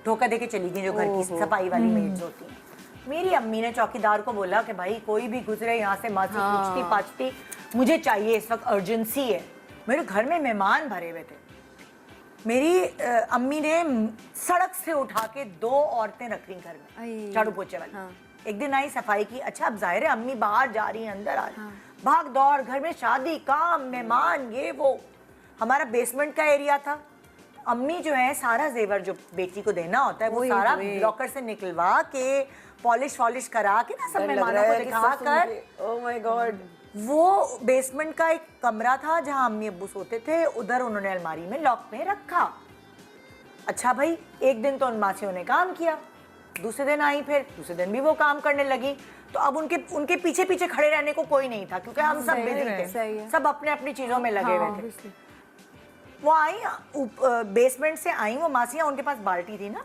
धोखा देके चली गई जो घर की सफाई वाली मेड्स होती हैं। मेरी अम्मी ने चौकीदार को बोला कि भाई कोई भी गुजरे यहाँ से, माँ से पूछती पाछती, मुझे चाहिए, इस वक्त अर्जेंसी है। मेरे घर में मेहमान भरे हुए थे। मेरी अम्मी ने सड़क से उठा के 2 औरतें रख रही घर में, झाड़ू पोछे वाली। एक दिन आई, सफाई की। अच्छा, अब जाहिर है अम्मी बाहर जा रही है, अंदर आ रही, भाग दौड़, घर में शादी, काम, मेहमान, ये वो। हमारा बेसमेंट का एरिया था। अम्मी जो है सारा जेवर जो बेटी को देना होता है वो सारा लॉकर से निकलवा के पॉलिश करा के ना सब मेहमानों को दिखा कर, ओह माय गॉड, वो बेसमेंट का एक कमरा था जहां अम्मी अब्बू सोते थे, उधर उन्होंने अलमारी में लॉक में रखा। अच्छा भाई, एक दिन तो उन मासियों ने काम किया, दूसरे दिन आई, फिर दूसरे दिन भी वो काम करने लगी। तो अब उनके पीछे पीछे खड़े रहने को कोई नहीं था, क्योंकि हम सब बिजी थे, सब अपने अपनी चीजों में लगे हुए थे। वो आई, बेसमेंट से आई वो मासियां, उनके पास बाल्टी थी ना,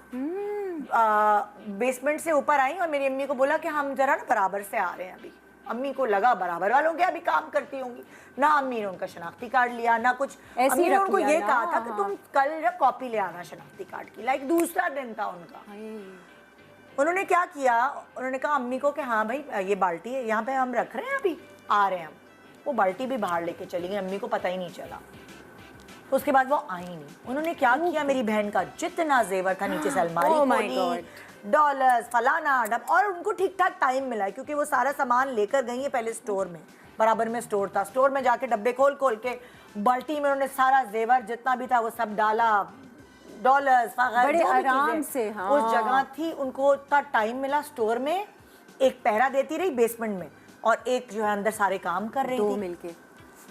बेसमेंट से ऊपर आई और मेरी अम्मी को बोला कि हम जरा ना बराबर से आ रहे हैं अभी। अम्मी को लगा बराबर वालों के अभी काम करती होंगी ना। अम्मी ने उनका शनाख्ती कार्ड लिया ना कुछ। अम्मी ने उनको ये कहा था कि तुम कल कॉपी ले आना शनाख्ती कार्ड की, लाइक दूसरा दिन था उनका। उन्होंने क्या किया, उन्होंने कहा अम्मी को कि हाँ भाई ये बाल्टी है, यहाँ पे हम रख रहे हैं, अभी आ रहे हैं हम। वो बाल्टी भी बाहर लेके चली गई, अम्मी को पता ही नहीं चला। तो उसके बाद वो आई नहीं। उन्होंने क्या किया, मेरी बहन का जितना जेवर था नीचे से अलमारी खोली, डॉलर्स, फलाना डब, और उनको ठीक ठाक टाइम मिला क्योंकि वो सारा सामान लेकर गई है पहले स्टोर में, बराबर में स्टोर था। स्टोर में जाके डब्बे खोल के बाल्टी में उन्होंने सारा जेवर जितना भी था वो सब डाला, डॉलर्स बड़े आराम से। हाँ। उस जगह थी, उनको इतना टाइम मिला। स्टोर में एक पहरा देती रही बेसमेंट में, और एक जो है अंदर सारे काम कर रही थी मिलके।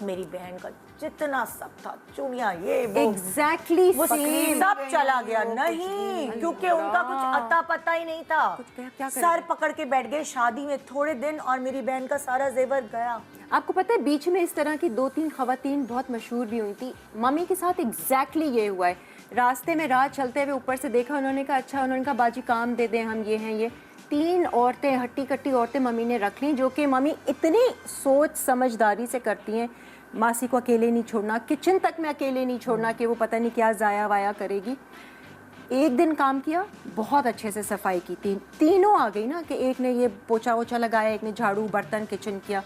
मेरी बहन का जितना सब था, चूड़ियां, ये वो, एग्जैक्टली सब चला गया। नहीं, क्योंकि उनका कुछ अता पता ही नहीं था। क्या सर पकड़ के बैठ गए शादी में थोड़े दिन, और मेरी बहन का सारा जेवर गया। आपको पता है बीच में इस तरह की 2-3 खवातीन बहुत मशहूर भी हुई थी। मम्मी के साथ एग्जैक्टली ये हुआ है। रास्ते में राह चलते हुए ऊपर से देखा, उन्होंने कहा अच्छा, उन्होंने कहा बाजी काम दे दें, हम ये हैं ये। 3 औरतें, हट्टी कट्टी औरतें मम्मी ने रख ली, जो कि मम्मी इतनी सोच समझदारी से करती हैं। मासी को अकेले नहीं छोड़ना, किचन तक में अकेले नहीं छोड़ना कि वो पता नहीं क्या जाया वाया करेगी। एक दिन काम किया, बहुत अच्छे से सफाई की, तीनों आ गई ना, कि एक ने ये पोछा वोछा लगाया, एक ने झाड़ू बर्तन किचन किया,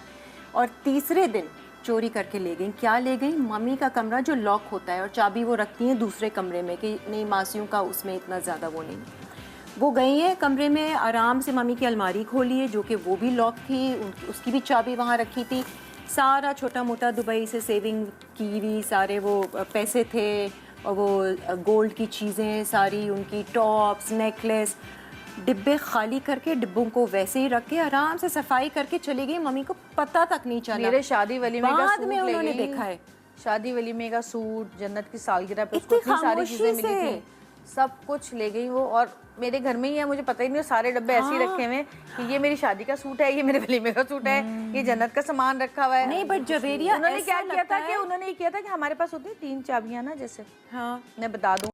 और तीसरे दिन चोरी करके ले गई। क्या ले गई, मम्मी का कमरा जो लॉक होता है और चाबी वो रखती हैं दूसरे कमरे में कि नहीं मासियों का उसमें इतना ज़्यादा वो नहीं। वो गई है कमरे में, आराम से मम्मी की अलमारी खोली है जो कि वो भी लॉक थी, उसकी भी चाबी वहाँ रखी थी। सारा छोटा मोटा दुबई से सेविंग की हुई सारे वो पैसे थे, और वो गोल्ड की चीज़ें सारी, उनकी टॉप्स, नेकलेस, डिब्बे खाली करके डिब्बों को वैसे ही रख के आराम से सफाई करके चली गई। मम्मी को पता तक नहीं चला। मेरे शादी वलीमे का बाद सूट में ले उन्होंने गई। देखा है शादी वलीमे का सूट, जन्नत की सालगिरह पे उसको इतनी सारी चीजें मिली थी, सब कुछ ले गई वो। और मेरे घर में ही है, मुझे पता ही नहीं, सारे डब्बे ऐसे ही रखे हुए कि ये मेरी शादी का सूट है, ये मेरे वलीमे का सूट है, ये जन्नत का सामान रखा हुआ है। नहीं, बट जवेरिया उन्होंने क्या किया था कि उन्होंने ये किया था कि हमारे पास होती 3 चाबियां ना, जैसे, हाँ मैं बता दूं,